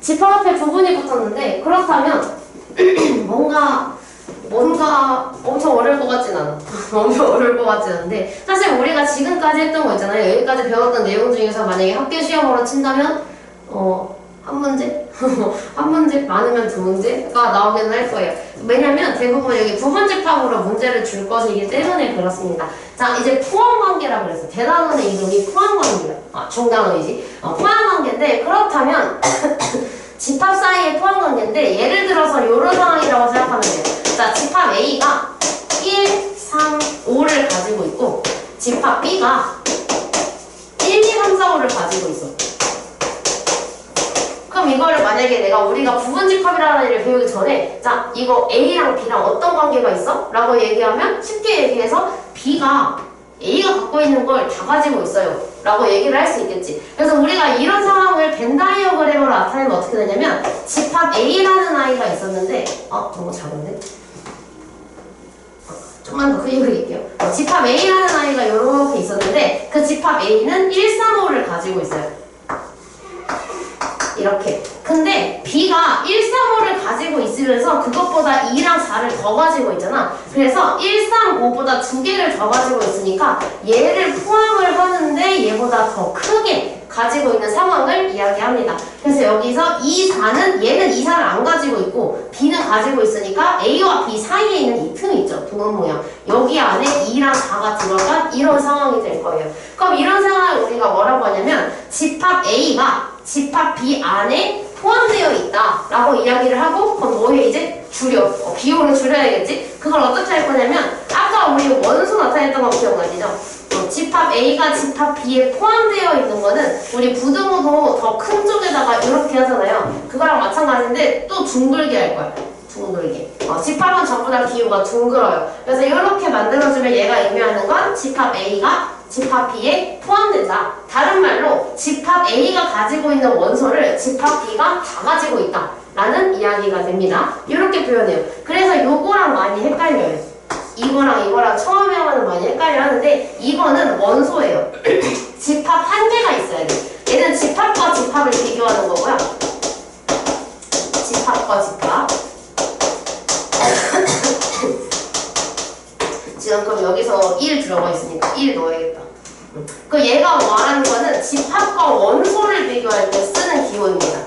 집합 앞에 부분이 붙었는데 그렇다면 뭔가 엄청 어려울 것 같진 않아. 엄청 어려울 것 같진 않은데 사실 우리가 지금까지 했던 거 있잖아요. 여기까지 배웠던 내용 중에서 만약에 학교 시험으로 친다면 한 문제? 한 문제 많으면 두 문제가 나오기는 할 거예요. 왜냐면 대부분 여기 부분집합으로 문제를 줄 것이기 때문에 그렇습니다. 자, 이제 포함관계라고 그랬어. 대단원의 이름이 포함관계야. 중단어이지. 포함관계인데 그렇다면 집합 사이의 포함관계인데 예를 들어서 이런 상황이라고 생각하면 돼요. 자, 집합 A가 1, 3, 5를 가지고 있고 집합 B가 1, 2, 3, 4, 5를 가지고 있어. 그럼 이거를 만약에 우리가 부분집합이라는 일을 배우기 전에 자, 이거 A랑 B랑 어떤 관계가 있어? 라고 얘기하면 쉽게 얘기해서 B가 A가 갖고 있는 걸 다 가지고 있어요 라고 얘기를 할 수 있겠지. 그래서 우리가 이런 상황을 벤 다이어그램으로 나타내면 어떻게 되냐면 집합 A라는 아이가 있었는데 너무 작은데? 좀만 더 크게 그릴게요. 집합 A라는 아이가 이렇게 있었는데 그 집합 A는 1, 3, 5를 가지고 있어요. 이렇게. 근데 B가 1, 3, 5를 가지고 있으면서 그것보다 2랑 4를 더 가지고 있잖아. 그래서 1, 3, 5보다 2개를 더 가지고 있으니까 얘를 포함을 하는데 얘보다 더 크게 가지고 있는 상황을 이야기합니다. 그래서 여기서 2, 4는 얘는 2, 4를 안 가지고 있고 B는 가지고 있으니까 A와 B 사이에 있는 이 틈이 있죠. 동원 모양. 여기 안에 2랑 4가 들어간 이런 상황이 될 거예요. 그럼 이런 상황을 우리가 뭐라고 하냐면 집합 A가 집합 B 안에 포함되어 있다 라고 이야기를 하고 그럼 뭐해 이제? 줄여. 비율을 줄여야겠지? 그걸 어떻게 할 거냐면 아까 우리 원소 나타냈던 거 기억나시죠? 집합 A가 집합 B에 포함되어 있는 거는 우리 부등호도 더 큰 쪽에다가 이렇게 하잖아요. 그거랑 마찬가지인데 또 둥글게 할 거야. 둥글게. 집합은 전부 다 기호가 둥글어요. 그래서 이렇게 만들어주면 얘가 의미하는 건 집합 A가 집합 B에 포함된다. 다른 말로 집합 A가 가지고 있는 원소를 집합 B가 다 가지고 있다 라는 이야기가 됩니다. 이렇게 표현해요. 그래서 요거랑 많이 헷갈려요. 이거랑 처음에 하면 많이 헷갈려 하는데 이거는 원소예요. 집합 한 개가 있어야 돼. 얘는 집합과 집합을 비교하는 거고요. 집합과 집합. 지금 그럼 여기서 1 들어가 있으니까 1 넣어야겠다. 그 얘가 말하는 거는 집합과 원소를 비교할 때 쓰는 기호입니다.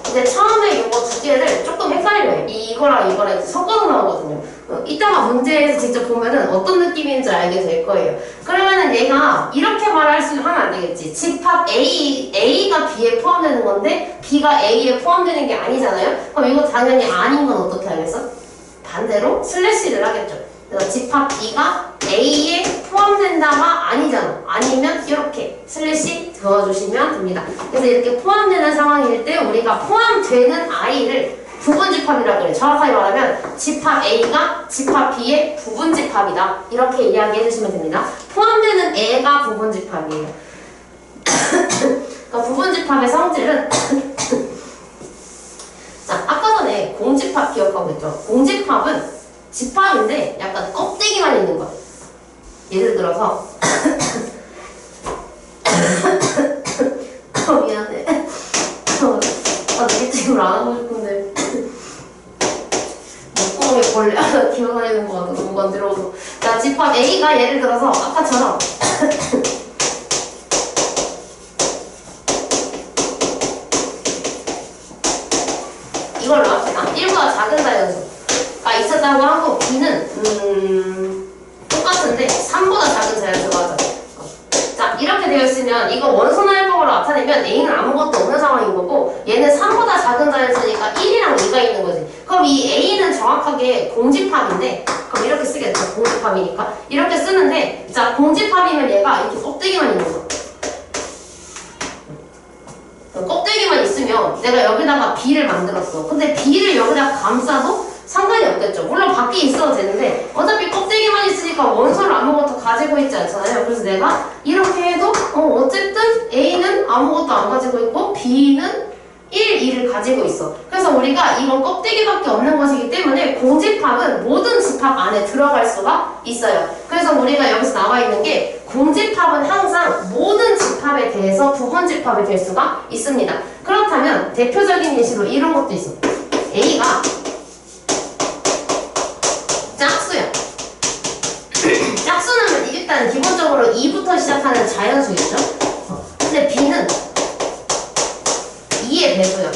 근데 처음에 이거 두 개를 조금 헷갈려요. 이거랑 이거랑 섞어서 나오거든요. 이따가 문제에서 직접 보면은 어떤 느낌인지 알게 될 거예요. 그러면은 얘가 이렇게 말할 수 하면 안 되겠지. 집합 A가 B에 포함되는 건데 B가 A에 포함되는 게 아니잖아요. 그럼 이거 당연히 아닌 건 어떻게 하겠어? 반대로 슬래시를 하겠죠. 그래서 집합 B가 A에 포함된다가 아니잖아. 아니면 이렇게 슬래시 그어주시면 됩니다. 그래서 이렇게 포함되는 상황일 때 우리가 포함되는 I를 부분집합이라고 그래요. 정확하게 말하면 집합 A가 집합 B의 부분집합이다. 이렇게 이야기해 주시면 됩니다. 포함되는 애가 부분집합이에요. 그러니까 부분집합의 성질은 자, 아까 전에 공집합 기억하고 있죠? 공집합은 집합인데 약간 껍데기만 있는 거야. 예를 들어서 미안해. 일찍을 안 하고 싶은데 목구멍에 벌레 하나 기어다니는 거 같아. 너무 간지러워서. 자, 집합 A가 예를 들어서 아까처럼 이걸로 합시다. 1보다 작은 자연수가 있었다고 하고 B는 똑같은데 3보다 작은 자연수가 하자. 자, 이렇게 되어 있으면 이거 원소날법으로 나타내면 A는 아무것도 없는 상황인 거고 얘는 3보다 작은 자연수니까 1이랑 2가 있는 거지. 그럼 이 A는 정확하게 공집합인데 그럼 이렇게 쓰겠죠. 공집합이니까 이렇게 쓰는데 자, 공집합이면 얘가 이렇게 껍데기만 있는 거. 껍데기만 있으면 내가 여기다가 B를 만들었어. 근데 B를 여기다가 감싸도 상관이 없겠죠. 물론 밖에 있어도 되는데 어차피 껍데기만 있으니까 원소를 아무것도 가지고 있지 않잖아요. 그래서 내가 이렇게 해도 어쨌든 A는 아무것도 안 가지고 있고 B는 1, 2를 가지고 있어. 그래서 우리가 이건 껍데기밖에 없는 것이기 때문에 공집합은 모든 집합 안에 들어갈 수가 있어요. 그래서 우리가 여기서 나와 있는 게 공집합은 항상 모든 집합에 대해서 부분집합이 될 수가 있습니다. 그렇다면 대표적인 예시로 이런 것도 있어. A가 짝수야. 짝수는 일단 기본적으로 2부터 시작하는 자연수겠죠? 근데 B는 2의 배수야.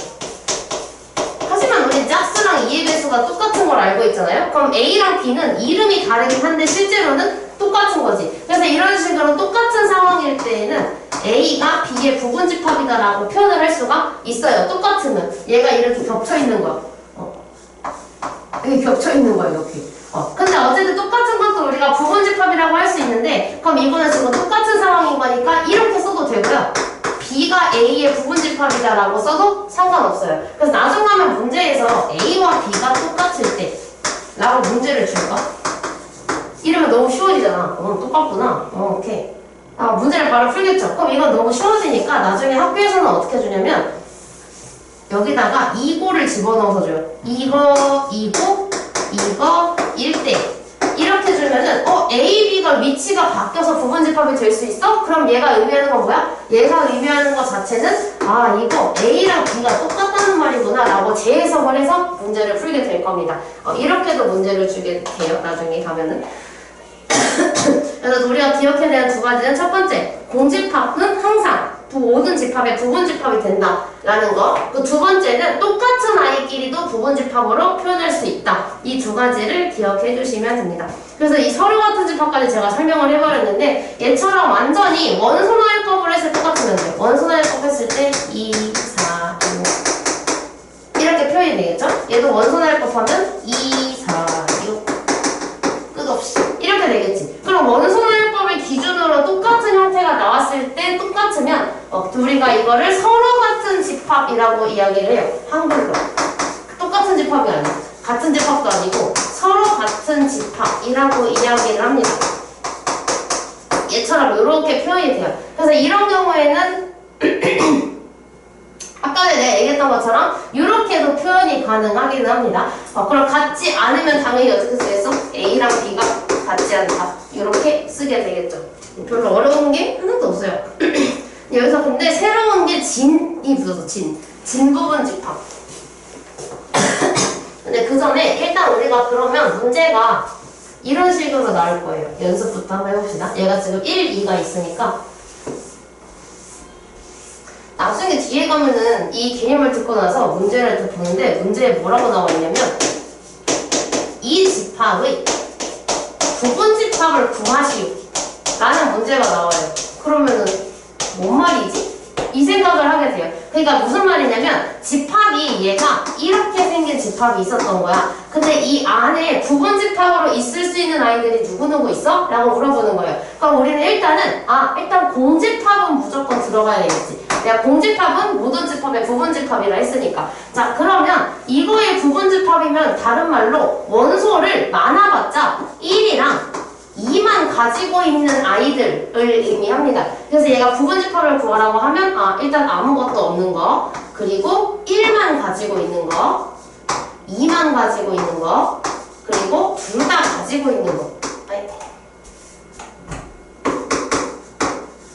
하지만 우리 짝수랑 2의 배수가 똑같은 걸 알고 있잖아요? 그럼 A랑 B는 이름이 다르긴 한데 실제로는 똑같은 거지. 그래서 이런 식으로 똑같은 상황일 때에는 A가 B의 부분집합이다라고 표현을 할 수가 있어요. 똑같으면. 얘가 이렇게 겹쳐있는 거야. 이렇게 겹쳐있는 거야, 이렇게. 근데 어쨌든 똑같은 것도 우리가 부분집합이라고 할 수 있는데, 그럼 이거는 지금 똑같은 상황인 거니까 이렇게 써도 되고요. B가 A의 부분집합이다라고 써도 상관없어요. 그래서 나중 가면 문제에서 A와 B가 똑같을 때 라고 문제를 줄까? 이러면 너무 쉬워지잖아. 똑같구나. 오케이. 문제를 바로 풀겠죠. 그럼 이건 너무 쉬워지니까 나중에 학교에서는 어떻게 주냐면 여기다가 이고를 집어넣어서 줘요. 이거, 1대 이렇게 주면은 A, B가 위치가 바뀌어서 부분집합이 될 수 있어? 그럼 얘가 의미하는 건 뭐야? 얘가 의미하는 것 자체는 이거 A랑 B가 똑같다는 말이구나 라고 재해석을 해서 문제를 풀게 될 겁니다. 이렇게도 문제를 주게 돼요. 나중에 가면은. 그래서 우리가 기억해야 되는 두 가지는 첫 번째, 공집합은 항상 모든 집합의 부분집합이 된다라는 거. 그 두 번째는 똑같은 아이끼리도 부분집합으로 표현할 수 있다. 이 두 가지를 기억해 주시면 됩니다. 그래서 이 서류 같은 집합까지 제가 설명을 해버렸는데 얘처럼 완전히 원소나이법을 했을 때 똑같으면 돼요. 원소나이법 했을 때 2, 4, 6 이렇게 표현이 되겠죠? 얘도 원소나이법 하면 2, 4, 6 끝없이 이렇게 되겠지. 그럼 원소나이법의 기준으로 똑같은 형태가 나왔을 때 똑같으면 우리가 이거를 서로 같은 집합이라고 이야기를 해요. 한글로. 똑같은 집합이 아니고 같은 집합도 아니고 서로 같은 집합이라고 이야기를 합니다. 얘처럼 이렇게 표현이 돼요. 그래서 이런 경우에는 아까 내가 얘기했던 것처럼 이렇게도 표현이 가능하기는 합니다. 그럼 같지 않으면 당연히 어떻게 쓰겠어? A랑 B가 같지 않다. 이렇게 쓰게 되겠죠. 별로 어려운 게 하나도 없어요. 여기서 근데 새로운 게 진이 붙어서 진 부분 집합. 근데 그 전에 일단 우리가 그러면 문제가 이런 식으로 나올 거예요. 연습부터 한번 해봅시다. 얘가 지금 1, 2가 있으니까 나중에 뒤에 가면은 이 개념을 듣고 나서 문제를 또 보는데 문제에 뭐라고 나와 있냐면 이 집합의 부분집합을 구하시오 라는 문제가 나와요. 그러면은 뭔 말이지? 이 생각을 하게 돼요. 그러니까 무슨 말이냐면 집합이 얘가 이렇게 생긴 집합이 있었던 거야. 근데 이 안에 부분집합으로 있을 수 있는 아이들이 누구누구 있어? 라고 물어보는 거예요. 그럼 우리는 일단은 일단 공집합은 무조건 들어가야 되겠지. 내가 공집합은 모든 집합의 부분집합이라 했으니까. 자, 그러면 이거의 부분집합이면 다른 말로 원소를 많아봤자 1이랑 2만 가지고 있는 아이들을 의미합니다. 그래서 얘가 부분집합을 구하라고 하면 일단 아무것도 없는 거, 그리고 1만 가지고 있는 거, 2만 가지고 있는 거, 그리고 둘 다 가지고 있는 거.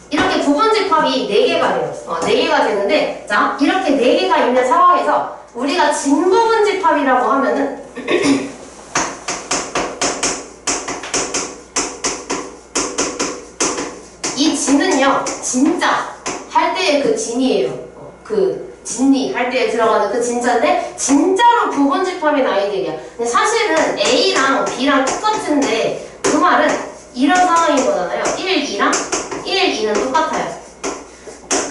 이렇게 부분집합이 4개가 돼요. 4개가 되는데, 자, 이렇게 4개가 있는 상황에서 우리가 진부분집합이라고 하면은 이 진은요, 진짜 할 때의 그 진이에요. 그 진리 할 때 들어가는 그 진짜인데 진짜로 부분집합인 아이들이야. 근데 사실은 A랑 B랑 똑같은데 그 말은 이런 상황인 거잖아요. 1, 2랑 1, 2는 똑같아요.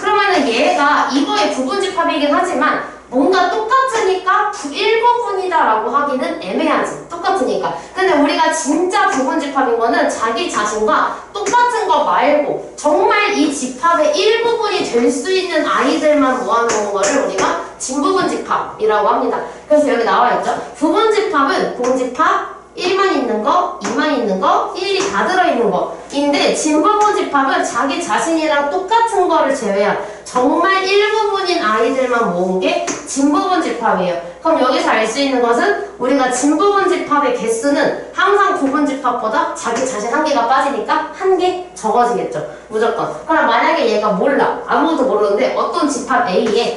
그러면은 얘가 이거의 부분집합이긴 하지만 뭔가 똑같으니까 일부분이다 라고 하기는 애매하지. 똑같으니까. 근데 우리가 진짜 부분집합인 거는 자기 자신과 똑같은 거 말고 정말 이 집합의 일부분이 될 수 있는 아이들만 모아놓은 거를 우리가 진부분집합이라고 합니다. 그래서 여기 나와있죠. 부분집합은 공집합 1만 있는 거, 2만 있는 거, 1이 다 들어있는 거인데 진부분집합은 자기 자신이랑 똑같은 거를 제외한 정말 일부분인 아이들만 모은 게 진부분집합이에요. 그럼 여기서 알 수 있는 것은 우리가 진부분집합의 개수는 항상 부분집합보다 자기 자신 한 개가 빠지니까 한 개 적어지겠죠. 무조건. 그럼 만약에 얘가 몰라. 아무것도 모르는데 어떤 집합 A에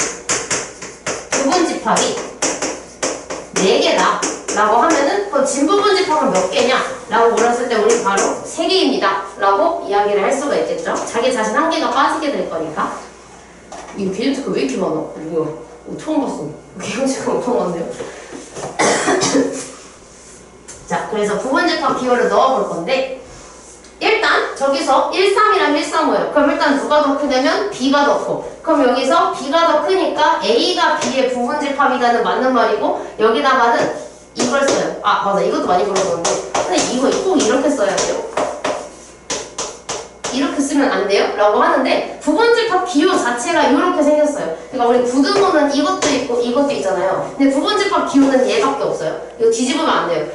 부분집합이 4개다 라고 하면은 그럼 진부분집합은 몇 개냐? 라고 물었을 때 우리 바로 3개입니다 라고 이야기를 할 수가 있겠죠. 자기 자신 한 개가 빠지게 될 거니까. 이 비즈트크 왜 이렇게 많아? 뭐야? 처음 봤어. 개형식가 엄청 많네요. 자, 그래서 부분집합 기호를 넣어볼 건데 일단 저기서 1, 3이랑 1, 3, 5예요. 그럼 일단 누가 더 크냐면 B가 더 커. 그럼 여기서 B가 더 크니까 A가 B의 부분집합이라는 맞는 말이고 여기다가는 이걸 써요. 아 맞아, 이것도 많이 물어보는데 근데 이거 꼭 이렇게 써야 돼요? 이렇게 쓰면 안 돼요? 라고 하는데 부분집합 기호 자체가 이렇게 생겼어요. 그러니까 우리 구등호는 이것도 있고 이것도 있잖아요. 근데 부분집합 기호는 얘밖에 없어요. 이거 뒤집으면 안 돼요.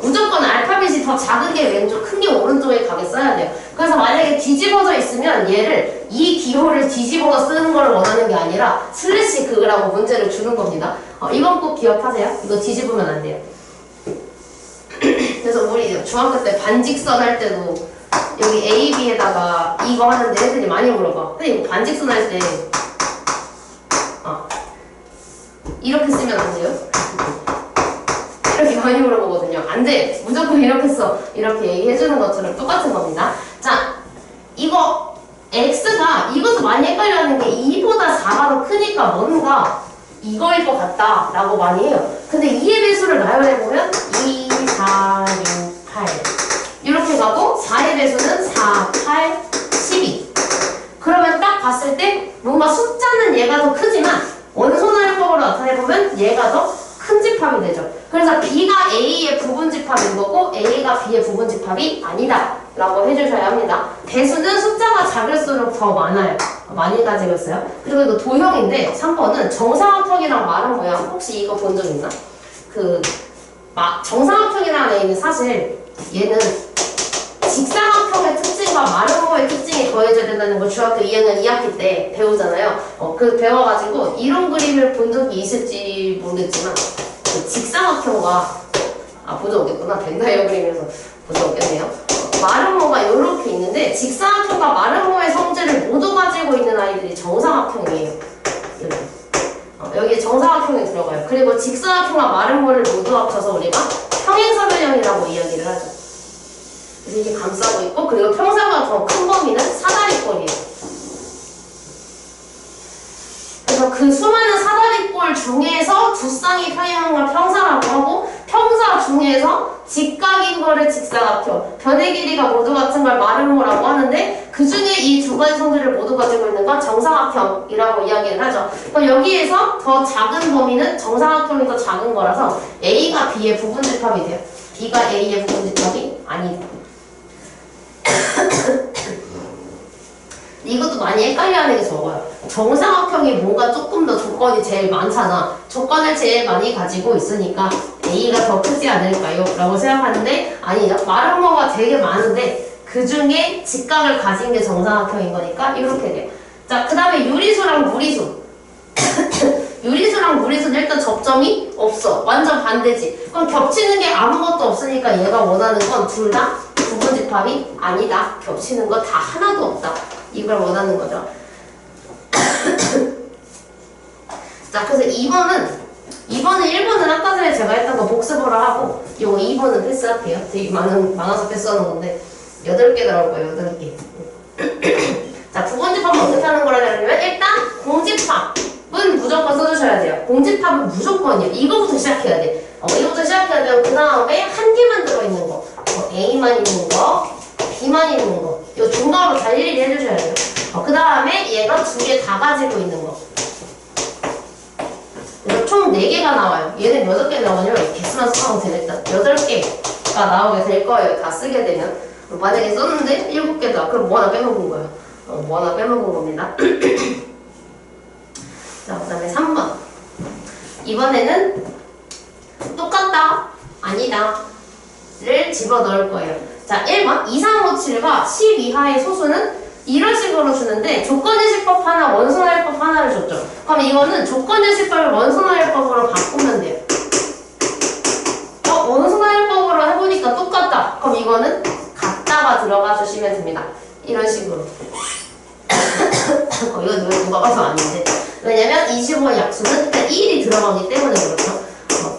무조건 알파벳이 더 작은 게 왼쪽, 큰 게 오른쪽에 가게 써야 돼요. 그래서 만약에 뒤집어져 있으면 얘를 이 기호를 뒤집어서 쓰는 걸 원하는 게 아니라 슬래시 그라고 문제를 주는 겁니다. 이건 꼭 기억하세요. 이거 뒤집으면 안 돼요. 그래서 우리 중학교 때 반직선 할 때도 여기 A, B에다가 이거 하는데 애들이 많이 물어봐. 근데 이거 반직선 할 때 이렇게 쓰면 안 돼요? 이렇게 많이 물어보거든요. 안 돼! 무조건 이렇게 써. 이렇게 얘기해주는 것처럼 똑같은 겁니다. 자, 이거 X가 이것도 많이 헷갈려하는 게 2보다 4가 더 크니까 뭔가 이거일 것 같다 라고 많이 해요. 근데 2의 배수를 나열해보면 2, 4, 6, 8 이렇게 가고 4의 배수는 4, 8, 12 그러면 딱 봤을 때 뭔가 숫자는 얘가 더 크지만 원소나열법으로 나타내보면 얘가 더 큰 집합이 되죠. 그래서 B가 A의 부분집합인 거고 A가 B의 부분집합이 아니다 라고 해주셔야 합니다. 배수는 숫자가 작을수록 더 많아요. 많이 가지고 있어요. 그리고 이거 도형인데 3번은 정사각형이랑 말은 뭐야? 혹시 이거 본 적 있나? 정사각형이라는 애는 사실 얘는 직사각형의 특징과 마름모의 특징이 더해져야 된다는 걸 중학교 2학년 2학기 때 배우잖아요. 그 배워가지고 이런 그림을 본 적이 있을지 모르겠지만 그 직사각형과 본 적 없겠구나. 벤다이어 그림에서 본 적 없겠네요. 마름모가 이렇게 있는데 직사각형과 마름모의 성질을 모두 가지고 있는 아이들이 정사각형이에요. 여기에 정사각형이 들어가요. 그리고 직사각형과 마름모를 모두 합쳐서 우리가 평행사변형이라고 이야기를 하죠. 그래서 이게 감싸고 있고 그리고 평상보다 더 큰 범위는 사다리꼴이에요. 그래서 그 수많은 사다리꼴 중에서 두 쌍이 평행한 걸 평사라고 하고 평사 중에서 직각인 거를 직사각형, 변의 길이가 모두 같은 걸 마름모라고 하는데 그 중에 이 두 가지 성질을 모두 가지고 있는 건 정사각형이라고 이야기를 하죠. 그럼 여기에서 더 작은 범위는 정사각형이 더 작은 거라서 A가 B의 부분집합이 돼요. B가 A의 부분집합이 아니다. 이것도 많이 헷갈려하는 게 적어요. 정사각형이 뭔가 조금 더 조건이 제일 많잖아. 조건을 제일 많이 가지고 있으니까 A가 더 크지 않을까요? 라고 생각하는데 아니죠. 마름모가 되게 많은데 그 중에 직각을 가진 게 정사각형인 거니까 이렇게 돼요. 자, 그 다음에 유리수랑 무리수. 유리수랑 무리수는 일단 접점이 없어. 완전 반대지. 그럼 겹치는 게 아무것도 없으니까 얘가 원하는 건 둘 다 부분집합이 아니다. 겹치는 거 다 하나도 없다. 이걸 원하는 거죠. 자, 그래서 2번은 1번은 아까 전에 제가 했던 거 복습으로 하고 요거 2번은 패스할게요. 되게 많아서 패스하는 건데 8개 나올 거예요. 8개. 자, 부분집합은 어떻게 하는 거라 하냐면 일단 공집합은 무조건 써주셔야 돼요. 공집합은 무조건이에요. 이거부터 시작해야 돼. 이거부터 시작해야 돼요. 그 다음에 한 개만 들어있는 거. A만 있는 거, B만 있는 거. 이거 중괄호 다 일일이 해주셔야 돼요. 그 다음에 얘가 2개 다 가지고 있는 거. 그래서 총 4개가 나와요. 얘는 8개 나오냐면 개수만 써도 되겠다. 8개가 나오게 될 거예요. 다 쓰게 되면. 만약에 썼는데 7개다. 그럼 뭐 하나 빼먹은 거예요. 뭐 하나 빼먹은 겁니다. 자, 그 다음에 3번. 이번에는 똑같다, 아니다 를 집어넣을 거예요. 자, 1번 2357과 10 이하의 소수는 이런 식으로 주는데 조건예시법 하나, 원소나열법 하나를 줬죠. 그럼 이거는 조건예시법을 원소나열법으로 바꾸면 돼요. 원소나열법으로 해보니까 똑같다. 그럼 이거는 같다가 들어가 주시면 됩니다. 이런 식으로. 이건 누가 봐도 아닌데. 왜냐면 25의 약수는 일단 1이 들어가기 때문에 그렇죠.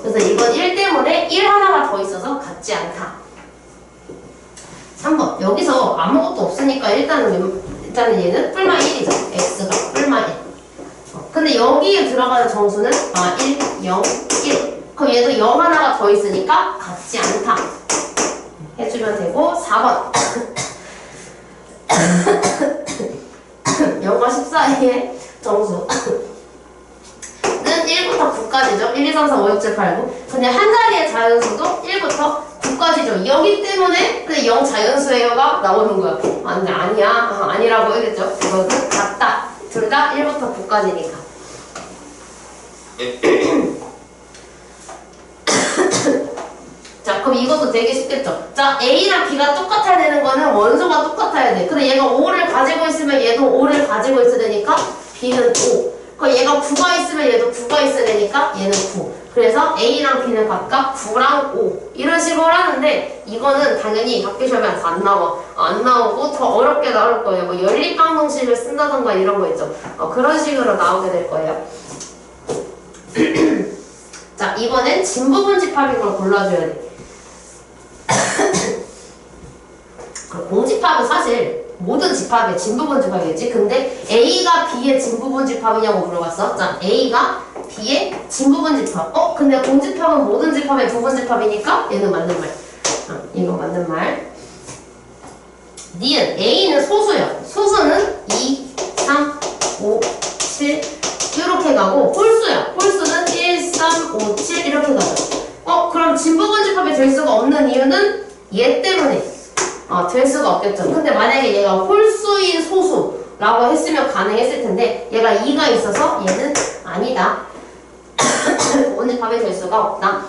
그래서 이건 1 때문에 1 하나가 더 있어서 같지 않다. 3번. 여기서 아무것도 없으니까 일단은 얘는 뿔마 1이죠. x가 뿔마 1. 근데 여기에 들어가는 정수는 1, 0, 1. 그럼 얘도 0 하나가 더 있으니까 같지 않다. 해주면 되고 4번. 0과 10 사이의 정수는 1부터 9까지죠. 1, 2, 3, 4, 5, 6, 7, 8, 9. 그냥 한 자리의 자연수도 1부터 9까지죠. 여기 때문에 근데 0 자연수예요가 나오는 거야. 아니야. 아니라고 해야겠죠. 이거는 같다. 둘 다 1부터 9까지니까. 자, 그럼 이것도 되게 쉽겠죠. 자, A랑 B가 똑같아야 되는 거는 원소가 똑같아야 돼. 근데 얘가 5를 가지고 있으면 얘도 5를 가지고 있어야 되니까 B는 5. 그럼 얘가 9가 있으면 얘도 9가 있어야 되니까 얘는 9. 그래서 A랑 B는 각각 9랑 5. 이런 식으로 하는데 이거는 당연히 학교 시험에 안 나와. 안 나오고 더 어렵게 나올 거예요. 뭐 연립방정식을 쓴다던가 이런 거 있죠. 그런 식으로 나오게 될 거예요. 자, 이번엔 진부분집합인 걸 골라줘야 돼. 공집합은 사실 모든 집합의 진부분집합이겠지. 근데 A가 B의 진부분집합이냐고 물어봤어. 자, A가 B의 진부분집합. 근데 공집합은 모든 집합의 부분집합이니까 얘는 맞는 말. 이거 맞는 말. 니은 A는 소수야. 소수는 2, 3, 5, 7 이렇게 가고 홀수야. 홀수는 1, 3, 5, 7 이렇게 가죠. 그럼 진부분집합이 될 수가 없는 이유는 얘 때문에 될 수가 없겠죠. 근데 만약에 얘가 홀수인 소수라고 했으면 가능했을 텐데 얘가 2가 있어서 얘는 아니다. 분집합이 될 수가 없다.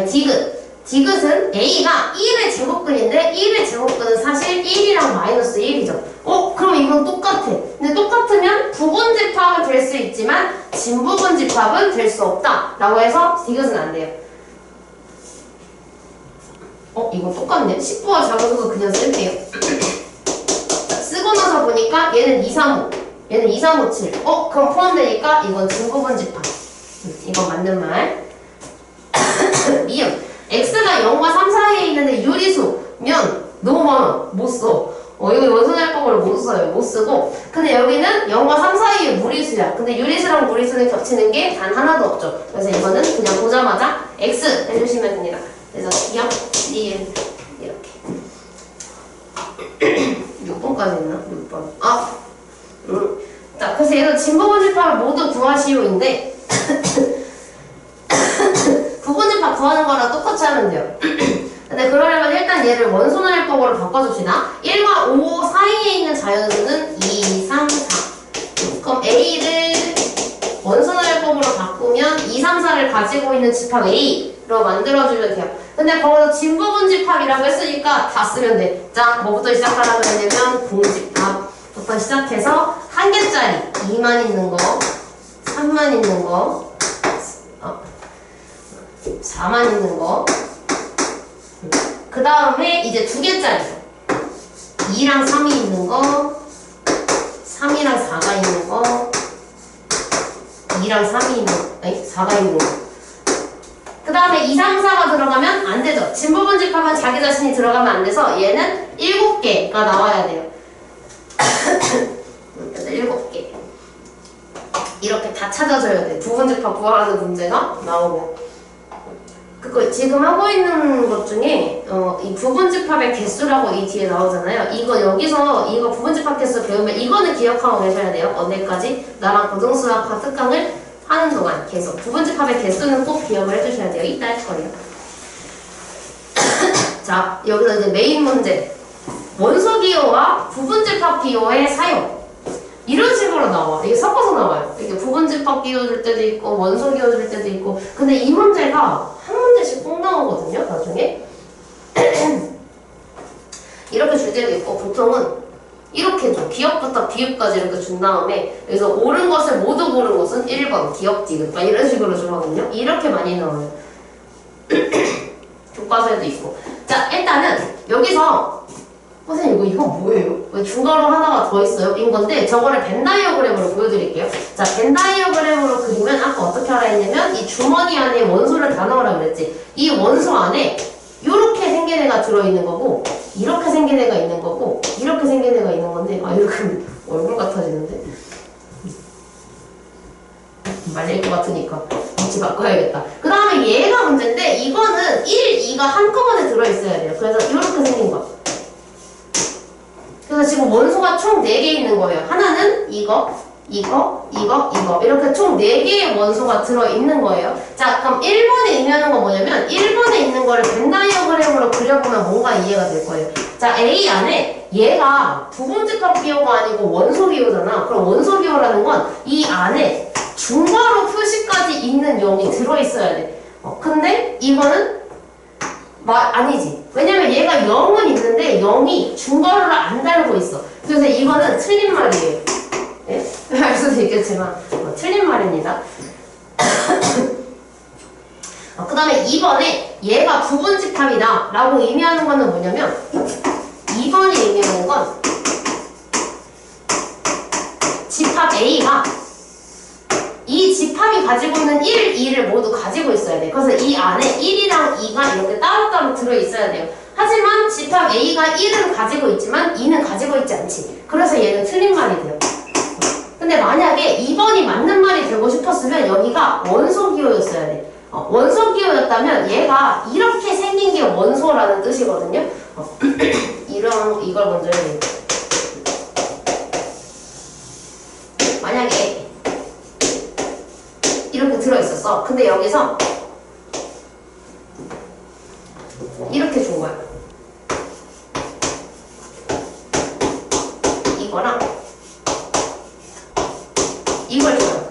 디귿. 디귿은 A가 1의 제곱근인데 1의 제곱근은 사실 1이랑 마이너스 1이죠. 그럼 이건 똑같아. 근데 똑같으면 부분집합은 될 수 있지만 진부분집합은 될 수 없다. 라고 해서 디귿은 안 돼요. 이거 똑같네. 10부와 작아서 그냥 쓸게요. 쓰고 나서 보니까 얘는 2, 3, 5. 얘는 2, 3, 5, 7. 그럼 포함되니까 이건 진부분집합. 이건 맞는 말. 미음. x가 0과 3 사이에 있는데 유리수면 너무 많아. 못 써. 이거 원소날법으로 못 써요. 못 쓰고. 근데 여기는 0과 3 사이에 무리수야. 근데 유리수랑 무리수는 겹치는 게 단 하나도 없죠. 그래서 이거는 그냥 보자마자 x 해주시면 됩니다. 그래서 기억, 리을 이렇게 6번까지 있나? 6번. 자, 그래서 얘는 진부분집합을 모두 구하시오인데 부분집합 구하는 거랑 똑같이 하면 돼요. 근데 그러려면 일단 얘를 원소날법으로 바꿔줍시다. 1과 5 사이에 있는 자연수는 2, 3, 4. 그럼 A를 원소날법으로 바꾸면 2, 3, 4를 가지고 있는 집합 A로 만들어주면 돼요. 근데 거기서 진부분집합이라고 했으니까 다 쓰면 돼. 자, 뭐부터 시작하라고 했냐면 공집합부터 시작해서 한 개짜리 2만 있는 거, 3만 있는 거, 4만 있는 거. 그 다음에 이제 두 개짜리 2랑 3이 있는 거, 3이랑 4가 있는 거, 2랑 3이 있는, 4가 있는 거. 그 다음에 2, 3, 4가 들어가면 안 되죠. 진부분집합은 자기 자신이 들어가면 안 돼서 얘는 7개가 나와야 돼요. 그래서 7개. 이렇게 다 찾아줘야 돼. 부분집합 구하라는 문제가 나오고. 그거 지금 하고 있는 것 중에 이 부분집합의 개수라고 이 뒤에 나오잖아요. 여기서 이거 부분집합 개수 배우면 이거는 기억하고 계셔야 돼요. 언제까지? 나랑 고등수학과 특강을 하는 동안 계속 부분집합의 개수는 꼭 기억을 해주셔야 돼요. 이따 할 거예요. 자, 여기서 이제 메인 문제. 원소 기호와 부분집합 기호의 사용. 이런 식으로 나와. 이게 섞어서 나와요. 이게 부분집합 기호줄 때도 있고 원소 기호줄 때도 있고. 근데 이 문제가 한 문제씩 꼭 나오거든요. 나중에. 이렇게 줄 때도 있고 보통은 이렇게 줘. 기억부터 비읍까지 이렇게 준 다음에 여기서 옳은 것을 모두 고른 것은 1번 기억, 디귿 막 이런 식으로 주거든요. 이렇게 많이 나와요. 교과서에도 있고. 자, 일단은 여기서 선생님 이거 뭐예요? 왜 중괄호 하나가 더 있어요? 인 건데 저거를 벤 다이어그램으로 보여드릴게요. 자, 벤 다이어그램으로 그리면 아까 어떻게 하라 했냐면 이 주머니 안에 원소를 다 넣으라 그랬지. 이 원소 안에 이렇게 생긴 애가 들어있는 거고 이렇게 생긴 애가 있는 거고 이렇게 생긴 애가 있는 건데 아 이렇게 얼굴 같아지는데 말릴 것 같으니까 같이 바꿔야겠다. 그 다음에 얘가 문제인데 이거는 1, 2가 한꺼번에 들어있어야 돼요. 그래서 이렇게 생긴 거. 그래서 지금 원소가 총 4개 있는 거예요. 하나는 이거 이렇게 총 4개의 원소가 들어있는 거예요. 자, 그럼 1번에 의미하는 건 뭐냐면 1번에 있는 거를 벤 다이어그램으로 그려보면 뭔가 이해가 될 거예요. 자, A 안에 얘가 부분집합 기호가 아니고 원소 기호잖아. 그럼 원소 기호라는 건 이 안에 중괄호 표시까지 있는 0이 들어있어야 돼. 근데 이거는 아니지. 왜냐면 얘가 0은 있는데 0이 중괄호를 안 달고 있어. 그래서 이거는 틀린 말이에요. 예? 알 수도 있겠지만 틀린 말입니다. 그 다음에 2번에 얘가 부분집합이다 라고 의미하는 거는 뭐냐면 2번이 의미하는 건 집합 A가 이 집합이 가지고 있는 1, 2를 모두 가지고 있어야 돼. 그래서 이 안에 1이랑 2가 이렇게 따로따로 들어있어야 돼요. 하지만 집합 A가 1은 가지고 있지만 2는 가지고 있지 않지. 그래서 얘는 틀린 말이 돼요. 근데 만약에 2번이 맞는 말이 되고 싶었으면 여기가 원소 기호였어야 돼. 원소 기호였다면 얘가 이렇게 생긴 게 원소라는 뜻이거든요. 이걸 먼저 해야 돼. 만약에 이렇게 들어있었어. 근데 여기서 이렇게 준 거야. 이거랑 이걸 줘요.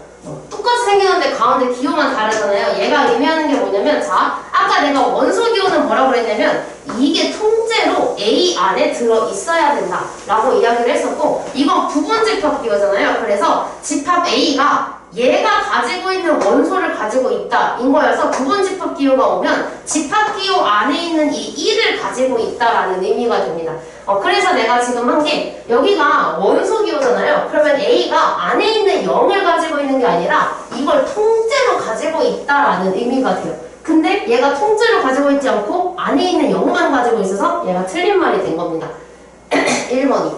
똑같이 생겼는데 가운데 기호만 다르잖아요. 얘가 의미하는 게 뭐냐면 자, 아까 내가 원소 기호는 뭐라고 그랬냐면 이게 통째로 A 안에 들어있어야 된다 라고 이야기를 했었고 이건 부분집합 기호잖아요. 그래서 집합 A가 얘가 가지고 있는 원소를 가지고 있다 인 거여서 부분집합 기호가 오면 집합 기호 안에 있는 이 1을 가지고 있다라는 의미가 됩니다. 그래서 내가 지금 한 게 여기가 원소 기호잖아요. 그러면 A가 안에 있는 0을 가지고 있는 게 아니라 이걸 통째로 가지고 있다라는 의미가 돼요. 근데 얘가 통째로 가지고 있지 않고 안에 있는 0만 가지고 있어서 얘가 틀린 말이 된 겁니다. 1번이.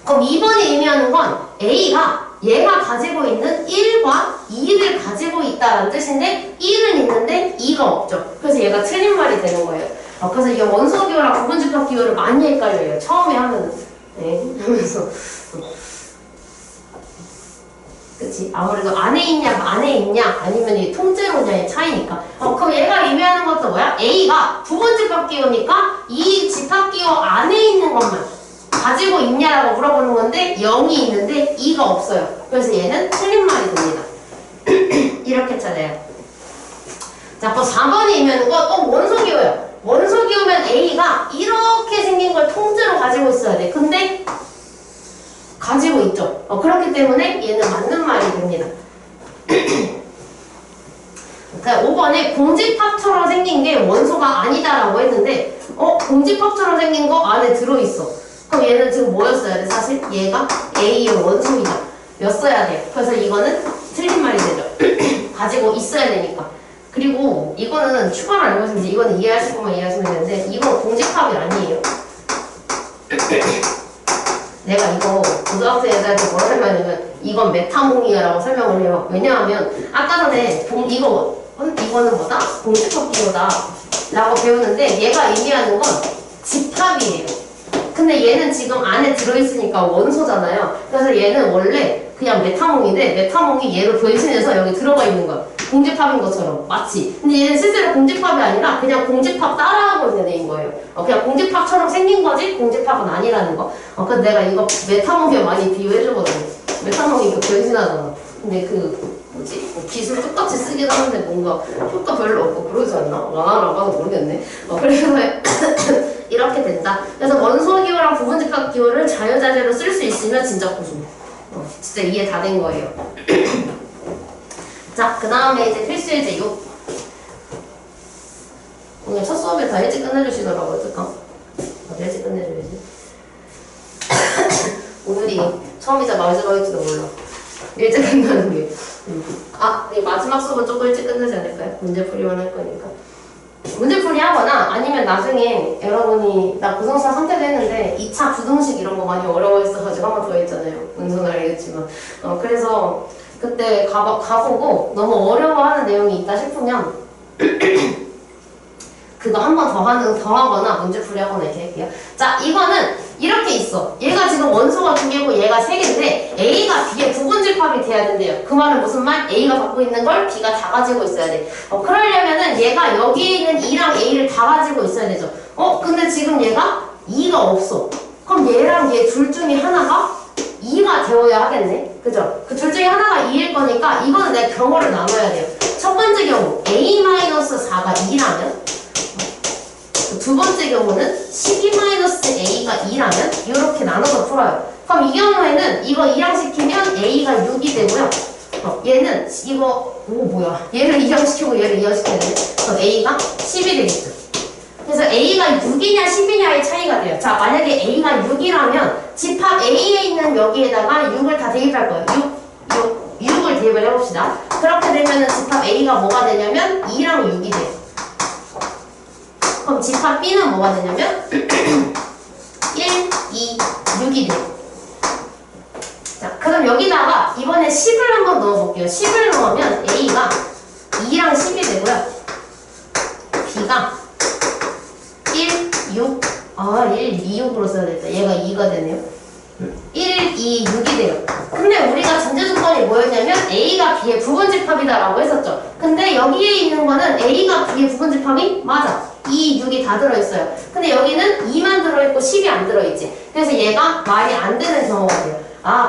그럼 2번이 의미하는 건 A가 얘가 가지고 있는 1과 2를 가지고 있다는 뜻인데 1은 있는데 2가 없죠. 그래서 얘가 틀린 말이 되는 거예요. 그래서 이게 원소 기호랑 부분집합 기호를 많이 헷갈려요. 처음에 하면은. 네. 그래서 그치? 아무래도 안에 있냐 아니면 이 통째로냐의 차이니까. 그럼 얘가 의미하는 것도 뭐야? A가 부분집합 기호니까 이 집합 기호 안에 있는 것만 가지고 있냐라고 물어보는 건데 0이 있는데 2가 없어요. 그래서 얘는 틀린 말이 됩니다. 이렇게 찾아요. 자, 또 4번이 의미하는 건 원소 기호예요. 원소 기호면 A가 이렇게 생긴 걸 통째로 가지고 있어야 돼. 근데 가지고 있죠. 그렇기 때문에 얘는 맞는 말이 됩니다. 그러니까 5번에 공집합처럼 생긴 게 원소가 아니다라고 했는데 공집합처럼 생긴 거 안에 들어있어. 그럼 얘는 지금 뭐였어야 돼? 사실 얘가 A의 원소이다 였어야 돼. 그래서 이거는 틀린 말이 되죠. 가지고 있어야 되니까. 그리고 이거는 추가로 알고 있으면 이거는 이해하실 거면 이해하시면 되는데 이건 공집합이 아니에요. 내가 이거 고등학생 애들한테 뭐라 설명하냐면 이건 메타몽이야 라고 설명을 해요. 왜냐하면 아까 전에 이거는 뭐다? 공집합 기호다 라고 배우는데 얘가 의미하는 건 집합이에요. 근데 얘는 지금 안에 들어있으니까 원소잖아요. 그래서 얘는 원래 그냥 메타몽인데 메타몽이 얘로 변신해서 여기 들어가 있는 거야. 공집합인 것처럼 마치. 근데 얘는 실제로 공집합이 아니라 그냥 공집합 따라하고 있는 애인 거예요. 그냥 공집합처럼 생긴 거지 공집합은 아니라는 거. 그래서 내가 이거 메타몽에 많이 비유해주거든. 메타몽이 변신하잖아. 근데 기술 똑같이 쓰긴 하는데 뭔가 효과 별로 없고 그러지 않나? 안 봐서 모르겠네. 그래서 이렇게 된다. 그래서 원소 기호랑 부분집합 기호를 자유자재로 쓸 수 있으면 진짜 고수. 진짜 이해 다 된 거예요. 자, 그 다음에 이제 필수예제 6. 오늘 첫 수업에 다 일찍 끝내주시더라고요. 어떡하? 일찍 끝내줘야지. 오늘이 처음이자 마지막일지도 몰라. 일찍 끝나는 게. 네, 마지막 수업은 조금 일찍 끝내지 않을까요? 문제풀이만 할 거니까. 문제풀이 하거나 아니면 나중에 여러분이 나 구성사 선택을 했는데 2차 부등식 이런 거 많이 어려워했어가지고 한 번 더 했잖아요. 은서는 알겠지만. 그래서 그때 가보고 너무 어려워하는 내용이 있다 싶으면 그거 한 번 더 하거나 문제풀이 하거나 이렇게 할게요. 자, 이거는 이렇게 있어. 얘가 지금 원소가 2개고 얘가 3개인데 A가 B의 부분집합이 돼야 된대요. 그 말은 무슨 말? A가 갖고 있는 걸 B가 다 가지고 있어야 돼. 그러려면은 얘가 여기에 있는 E랑 A를 다 가지고 있어야 되죠. 근데 지금 얘가 E가 없어. 그럼 얘랑 얘 둘 중에 하나가 2가 되어야 하겠네. 그죠? 그 둘 중에 하나가 2일 거니까 이거는 내가 경우를 나눠야 돼요. 첫 번째 경우 A-4가 2라면 두 번째 경우는 12-A가 2라면 이렇게 나눠서 풀어요. 그럼 이 경우에는 이거 2랑 시키면 A가 6이 되고요. 얘는 얘를 2랑 시키고 얘를 2랑 시켜야 되네. 그럼 A가 10이 되겠죠. 그래서 A가 6이냐 10이냐의 차이가 돼요. 자, 만약에 A가 6이라면 집합 A에 있는 여기에다가 6을 다 대입할 거예요. 6을 대입을 해봅시다. 그렇게 되면은 집합 A가 뭐가 되냐면 2랑 6이 돼요. 그럼 집합 B는 뭐가 되냐면 1, 2, 6이 돼요. 자, 그럼 여기다가 이번에 10을 한번 넣어볼게요. 10을 넣으면 A가 2랑 10이 되고요. B가 1, 6, 1, 2, 6으로 써야 되겠다. 얘가 2가 되네요. 1, 2, 6이 돼요. 근데 우리가 전제 조건이 뭐였냐면 A가 B의 부분집합이다라고 했었죠. 근데 여기에 있는 거는 A가 B의 부분집합이 맞아. 2, 6이 다 들어있어요. 근데 여기는 2만 들어있고 10이 안 들어있지. 그래서 얘가 말이 안 되는 경우가 돼요.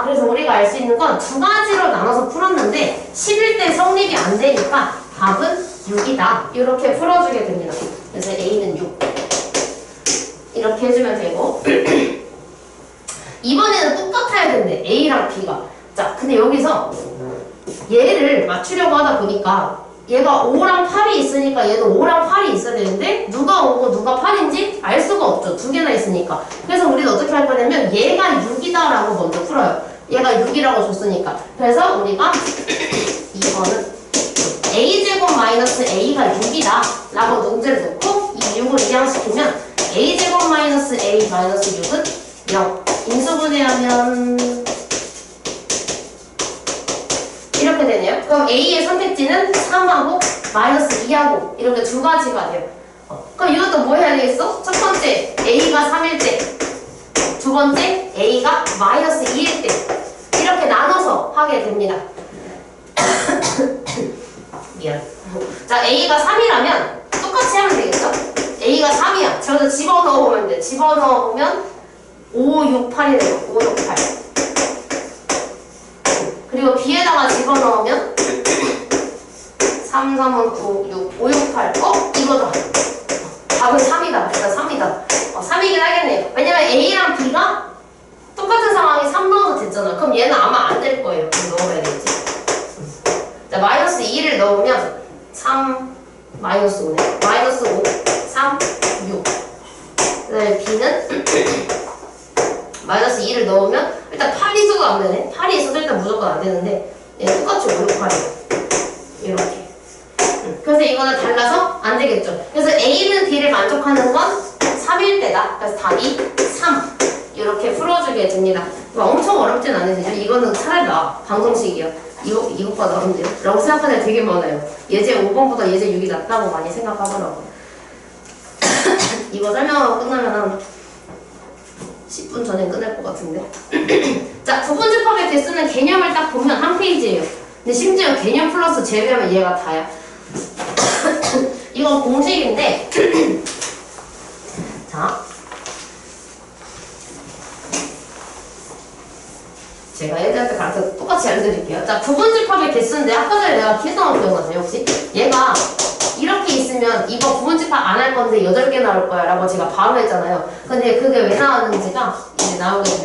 그래서 우리가 알 수 있는 건 두 가지로 나눠서 풀었는데 10일 때 성립이 안 되니까 답은 6이다. 이렇게 풀어주게 됩니다. 그래서 A는 6. 이렇게 해주면 되고 이번에는 똑같아야 된대. A랑 B가. 자, 근데 여기서 얘를 맞추려고 하다 보니까 얘가 5랑 8이 있으니까 얘도 5랑 8이 있어야 되는데 누가 5고 누가 8인지 알 수가 없죠. 두 개나 있으니까. 그래서 우리는 어떻게 할 거냐면 얘가 6이다라고 먼저 풀어요. 얘가 6이라고 줬으니까. 그래서 우리가 이거는 A제곱 마이너스 A가 6이다 라고 논제를 놓고 이 6을 이항시키면 A제곱 마이너스 A 마이너스 6은 0. 인수분해하면 이렇게 되네요. 그럼 A의 선택지는 3하고 마이너스 2하고 이렇게 두 가지가 돼요. 그럼 이것도 뭐 해야 되겠어? 첫 번째 A가 3일 때, 두 번째 A가 마이너스 2일 때 이렇게 나눠서 하게 됩니다. 미안. 자, A가 3이라면 똑같이 하면 되겠죠? A가 3이야. 저기서 집어넣어보면 돼. 집어넣어보면 5, 6, 8이 돼요. 5, 6, 8. 그리고 B에다가 집어넣으면 3, 3은 9, 6, 5, 6, 8. 이거다. 답은 3이다. 일단 3이다. 3이긴 하겠네요. 왜냐면 A랑 B가 똑같은 상황에 3 넣어도 됐잖아. 그럼 얘는 아마 안 될 거예요. 그럼 넣어봐야 되겠지. 자, 마이너스 2를 넣으면 3, 마이너스 5네. 마이너스 5, 3, 6. 그 다음에 B는 마이너스 2를 넣으면 일단 8이 있어도 안 되네. 8이 있어도 일단 무조건 안 되는데 얘는 똑같이 5, 6, 8이에요. 이렇게. 그래서 이거는 달라서 안 되겠죠. 그래서 A는 B를 만족하는 건 3일 때다. 그래서 답이 3. 이렇게 풀어주게 됩니다. 엄청 어렵진 않으시죠? 이거는 차라리 방정식이야. 이것보다 어려운데요? 라고 생각하는 애 되게 많아요. 예제 5번보다 예제 6이 낫다고 많이 생각하더라고요. 이거 설명하고 끝나면 한 10분 전에 끝날 것 같은데. 자, 부분집합의 개수는 개념을 딱 보면 한 페이지예요. 근데 심지어 개념 플러스 제외하면 얘가 다야. 이건 공식인데 자, 제가 예전에 가르쳐 똑같이 알려드릴게요. 자, 부분집합의 개수인데 아까 전에 내가 계산한 거 기억나세요 혹시? 얘가 이렇게 있으면 이거 부분집합 안 할 건데 8개 나올 거야 라고 제가 바로 했잖아요. 근데 그게 왜 나왔는지가 이제 나오게 돼요.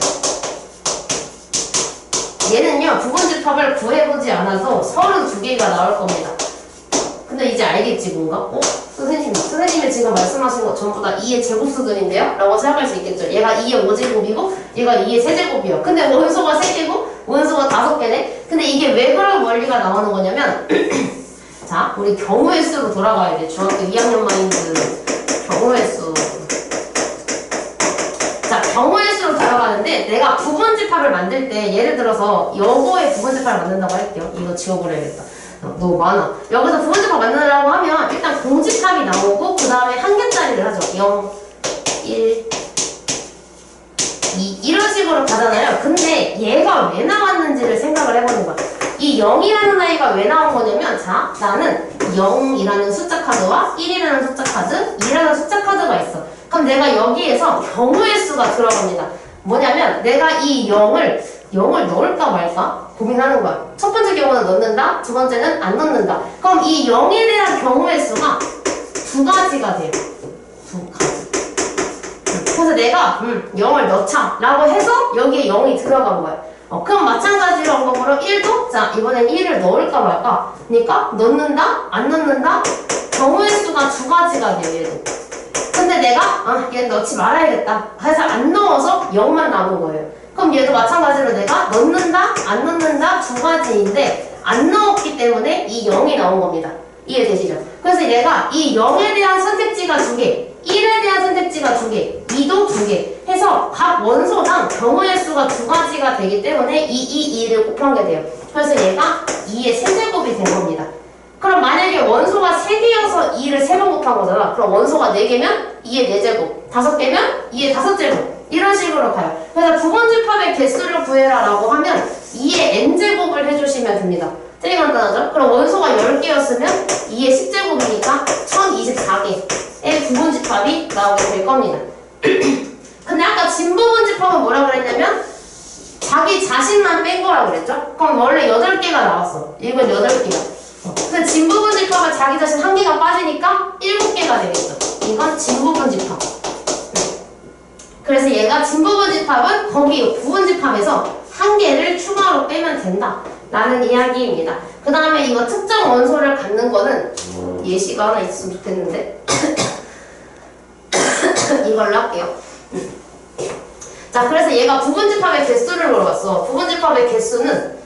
얘는요 부분집합을 구해보지 않아서 32개가 나올 겁니다. 근데 이제 알겠지 뭔가? 선생님이 지금 말씀하신 것 전부 다 2의 제곱수들인데요? 라고 생각할 수 있겠죠. 얘가 2의 5제곱이고 얘가 2의 세제곱이에요. 근데 원소가 3개고 원소가 5개네? 근데 이게 왜 그런 원리가 나오는 거냐면 자, 우리 경우의 수로 돌아가야 돼. 중학교 2학년 마인드 경우의 수. 자, 경우의 수로 돌아가는데 내가 부분집합을 만들 때 예를 들어서 요거의 부분집합을 만든다고 할게요. 이거 지워버려야겠다. 너무 많아. 여기서 부분집합 만들려고 하면 일단 공집합이 나오고 그 다음에 한 개짜리를 하죠. 0, 1, 2 이런 식으로 가잖아요. 근데 얘가 왜 나왔는지를 생각을 해보는 거야. 이 0이라는 아이가 왜 나온 거냐면 자, 나는 0이라는 숫자 카드와 1이라는 숫자 카드, 2라는 숫자 카드가 있어. 그럼 내가 여기에서 경우의 수가 들어갑니다. 뭐냐면 내가 이 0을 넣을까 말까 고민하는 거야. 첫 번째 경우는 넣는다, 두 번째는 안 넣는다. 그럼 이 0에 대한 경우의 수가 두 가지가 돼요. 두 가지. 그래서 내가 0을 넣자 라고 해서 여기에 0이 들어간 거야. 그럼 마찬가지로 한 거로 1도 자 이번엔 1을 넣을까 말까 그러니까 넣는다 안 넣는다 경우의 수가 두 가지가 돼요. 얘도. 근데 내가 얘는 넣지 말아야겠다 해서 안 넣어서 0만 남은 거예요. 그럼 얘도 마찬가지로 내가 넣는다 안 넣는다 두 가지인데 안 넣었기 때문에 이 0이 나온 겁니다. 이해되시죠? 그래서 얘가 이 0에 대한 선택지가 두 개 1에 대한 선택지가 2개, 2도 2개 해서 각 원소당 경우의 수가 두 가지가 되기 때문에 2, 2를 곱한 게 돼요. 그래서 얘가 2의 세제곱이 된 겁니다. 그럼 만약에 원소가 3개여서 2를 3번 곱한 거잖아. 그럼 원소가 4개면 2의 4제곱, 5개면 2의 5제곱 이런 식으로 가요. 그래서 부분집합의 개수를 구해라 라고 하면 2의 n제곱을 해주시면 됩니다. 되게 간단하죠? 그럼 원소가 10개였으면 2의 10제곱이니까 1024개의 부분집합이 나오게 될 겁니다. 근데 아까 진부분집합은 뭐라 그랬냐면 자기 자신만 뺀 거라고 그랬죠? 그럼 원래 8개가 나왔어. 이건 8개가. 근데 진부분집합은 자기 자신 1개가 빠지니까 7개가 되겠죠. 이건 진부분집합. 그래서 얘가 진부분집합은 거기 부분집합에서 1개를 추가로 빼면 된다 라는 이야기입니다. 그 다음에 이거 특정 원소를 갖는 거는 예시가 하나 있으면 좋겠는데 이걸로 할게요. 자, 그래서 얘가 부분집합의 개수를 물어봤어. 부분집합의 개수는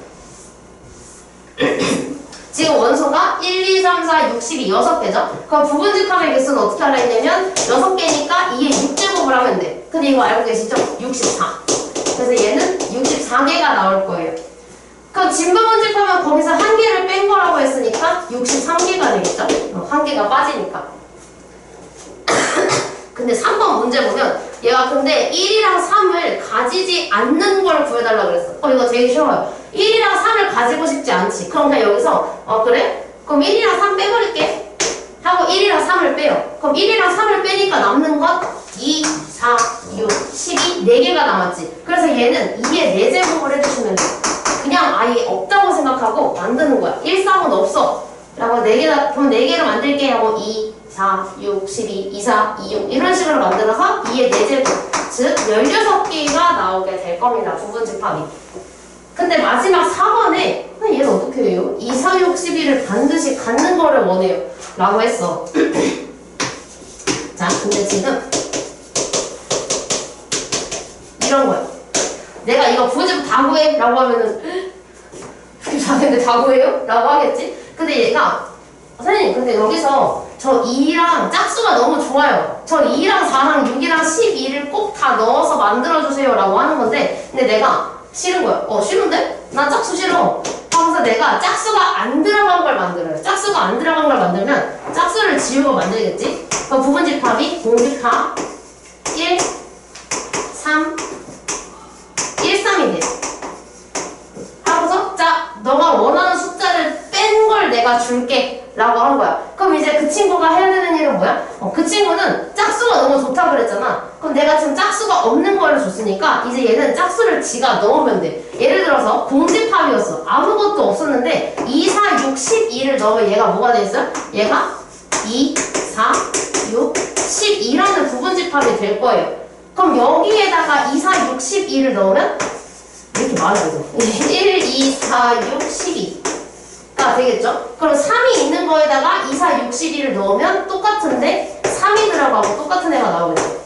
지금 원소가 1, 2, 3, 4, 6, 12, 6개죠? 그럼 부분집합의 개수는 어떻게 하라 했냐면 6개니까 2의 6제곱을 하면 돼. 근데 이거 알고 계시죠? 64. 그래서 얘는 64개가 나올 거예요. 그럼 진부분집하면 거기서 1개를 뺀 거라고 했으니까 63개가 되겠죠? 1개가 빠지니까. 근데 3번 문제 보면 얘가 근데 1이랑 3을 가지지 않는 걸 구해달라 그랬어. 이거 되게 쉬워요. 1이랑 3을 가지고 싶지 않지. 그럼 그냥 여기서 그래? 그럼 1이랑 3 빼버릴게 하고 1이랑 3을 빼요. 그럼 1이랑 3을 빼니까 남는 건 2, 4, 6, 12 4개가 남았지. 그래서 얘는 2의 4제곱을 해주시면 돼. 그냥 아예 없다고 생각하고 만드는 거야. 1, 3은 없어 라고 4개다, 그럼 4개를 만들게 하고 2, 4, 6, 12, 2, 4, 2, 6 이런 식으로 만들어서 2의 4제곱 즉 16개가 나오게 될 겁니다. 부분집합이. 근데 마지막 4번에 얘는 어떻게 해요? 2, 4, 6, 12를 반드시 갖는 거를 원해요 라고 했어. 자, 근데 지금 이런 거야. 내가 이거 부분집합 다 구해? 라고 하면은 근데 다 구해요? 라고 하겠지? 근데 얘가 선생님 근데 여기서 저 2랑 짝수가 너무 좋아요. 저 2랑 4랑 6이랑 12를 꼭 다 넣어서 만들어주세요 라고 하는 건데 근데 내가 싫은 거야. 싫은데? 난 짝수 싫어. 그래서 내가 짝수가 안 들어간 걸 만들어요. 짝수가 안 들어간 걸 만들면 짝수를 지우고 만들겠지? 그럼 부분집합이 공집합 1, 3, 1, 3이 돼. 하고서 자, 너가 원하는 숫자를 뺀 걸 내가 줄게 라고 한 거야. 그럼 이제 그 친구가 해야 되는 일은 뭐야? 그 친구는 짝수가 너무 좋다 그랬잖아. 그럼 내가 지금 짝수가 없는 거를 줬으니까 이제 얘는 짝수를 지가 넣으면 돼. 예를 들어서 공집합이었어. 아무것도 없었는데 2, 4, 6, 12를 넣으면 얘가 뭐가 돼 있어요? 얘가 2, 4, 6, 12라는 부분집합이 될 거예요. 그럼 여기에다가 2, 4, 6, 12를 넣으면 이렇게 많아요. 1, 2, 4, 6, 12. 되겠죠? 그럼 3이 있는 거에다가 2, 4, 6, 12를 넣으면 똑같은데 3이 들어가고 똑같은 애가 나오겠죠.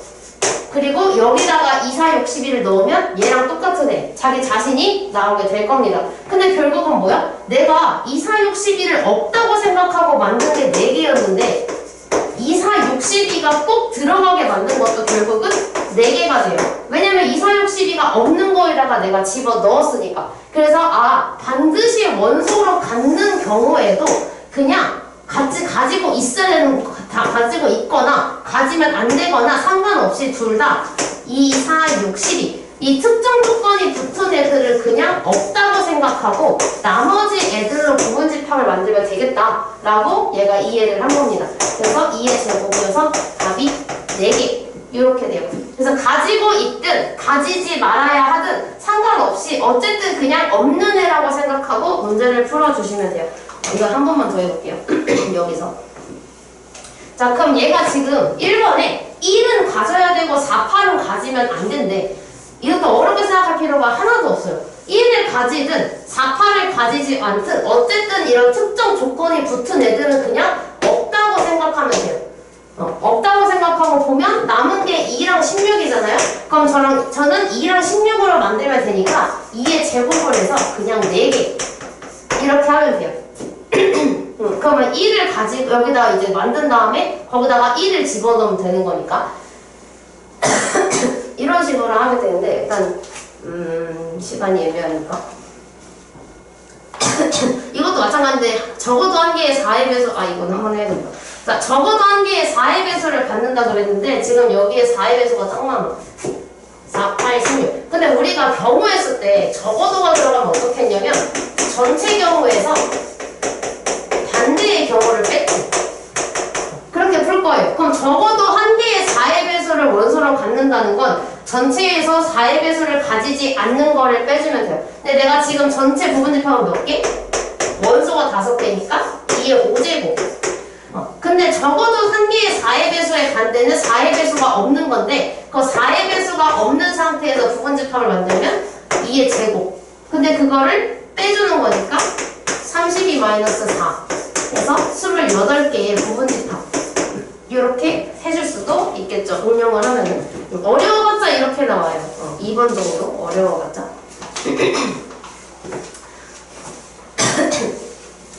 그리고 여기다가 2, 4, 6, 12를 넣으면 얘랑 똑같은 애, 자기 자신이 나오게 될 겁니다. 근데 결국은 뭐야? 내가 2, 4, 6, 12를 없다고 생각하고 만든 게 4개였는데 2, 4, 6, 12가 꼭 들어가게 만든 것도 결국은 4개가 돼요. 왜냐면 2, 4, 6, 12가 없는 거에다가 내가 집어 넣었으니까. 그래서 반드시 원소로 갖는 경우에도 그냥 같이 가지고 있어야 되는 거, 다 가지고 있거나 가지면 안 되거나 상관없이 둘 다 2, 4, 6, 12 이 특정 조건이 붙은 애들을 그냥 없다고 생각하고 나머지 애들로 부분집합을 만들면 되겠다라고 얘가 이해를 한 겁니다. 그래서 2의 제곱이어서 답이 4개 이렇게 돼요. 그래서 가지고 있든 가지지 말아야 하든 상관없이 어쨌든 그냥 없는 애라고 생각하고 문제를 풀어주시면 돼요. 이거 한 번만 더 해볼게요. 여기서. 자, 그럼 얘가 지금 1번에 1은 가져야 되고 4, 8은 가지면 안 된대. 이것도 어렵게 생각할 필요가 하나도 없어요. 1을 가지든 4, 8을 가지지 않든 어쨌든 이런 특정 조건이 붙은 애들은 그냥 없다고 생각하면 돼요. 없다고 생각하고 보면 남은 게 2랑 16이잖아요. 그럼 저는 2랑 16으로 만들면 되니까 2의 제곱을 해서 그냥 4개 이렇게 하면 돼요. 그러면 1을 가지고 여기다가 이제 만든 다음에 거기다가 1을 집어넣으면 되는 거니까 이런 식으로 하게 되는데 일단 시간이 애매하니까 이것도 마찬가지인데 적어도 한 개의 4의 배수 이건 한번 해야 된다. 자, 적어도 한 개의 4의 배수를 받는다 그랬는데 지금 여기에 4의 배수가 딱 많아. 4, 8, 16. 근데 우리가 경우했을 때 적어도가 들어가면 어떻게 했냐면 전체 경우에서 반대의 경우를 뺐지. 그렇게 풀 거예요. 그럼 적어도 한 개의 4의 배수를 원소로 갖는다는 건 전체에서 4의 배수를 가지지 않는 거를 빼주면 돼요. 근데 내가 지금 전체 부분집합은 몇 개? 원소가 5개니까 2의 5제곱. 근데 적어도 한 개의 4의 배수에 간 데는 4의 배수가 없는 건데 그 4의 배수가 없는 상태에서 부분집합을 만들면 2의 제곱. 근데 그거를 빼주는 거니까 32 마이너스 4 그래서 28개의 부분집합 이렇게 해줄 수도 있겠죠. 응용을 하면은. 어려워봤자 이렇게 나와요. 2번 정도 어려워봤자.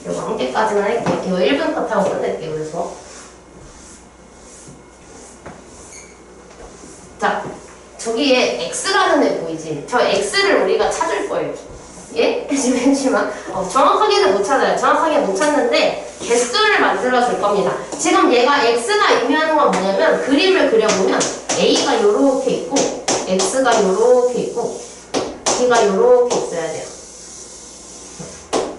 이거 한 개까지는 할게요. 이거 1분 컷 하고 끝낼게요. 그래서 자, 저기에 X라는 애 보이지? 저 X를 우리가 찾을 거예요. 예? 지금 정확하게는 못 찾아요. 정확하게 못 찾는데 개수를 만들어 줄 겁니다. 지금 얘가 X가 의미하는 건 뭐냐면 그림을 그려보면 A가 요렇게 있고 X가 요렇게 있고 B가 요렇게 있어야 돼요.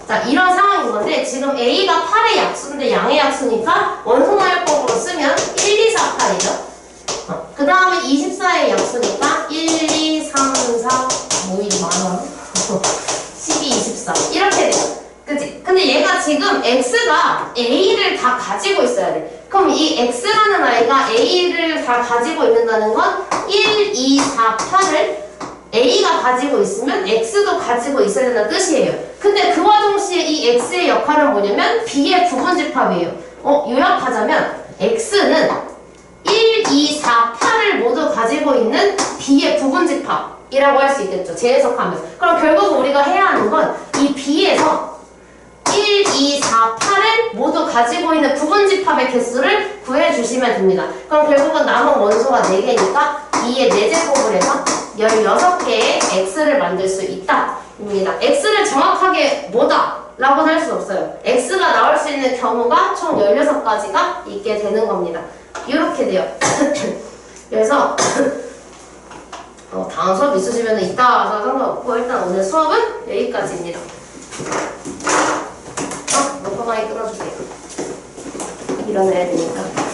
자, 이런 상황인 건데 지금 A가 8의 약수인데 양의 약수니까 원소나열법으로 쓰면 1, 2, 4, 8이죠. 그 다음에 24의 약수니까 1, 2, 3, 4 뭐이 많아 12, 24 이렇게 돼요. 그치? 근데 얘가 지금 X가 A를 다 가지고 있어야 돼. 그럼 이 X라는 아이가 A를 다 가지고 있는다는 건 1, 2, 4, 8을 A가 가지고 있으면 X도 가지고 있어야 된다는 뜻이에요. 근데 그와 동시에 이 X의 역할은 뭐냐면 B의 부분집합이에요. 요약하자면 X는 1, 2, 4, 8을 모두 가지고 있는 B의 부분집합이라고 할 수 있겠죠. 재해석하면서. 그럼 결국 우리가 해야 하는 건 이 B에서 1, 2, 4, 8을 모두 가지고 있는 부분집합의 개수를 구해주시면 됩니다. 그럼 결국은 남은 원소가 4개니까 2의 4제곱을 해서 16개의 X를 만들 수 있다 입니다. X를 정확하게 뭐다? 라고는 할 수 없어요. X가 나올 수 있는 경우가 총 16가지가 있게 되는 겁니다. 이렇게 돼요. 그래서 다음 수업 있으시면 이따 와서 상관없고 일단 오늘 수업은 여기까지입니다. 녹화방에 끊어주세요. 일어나야 되니까.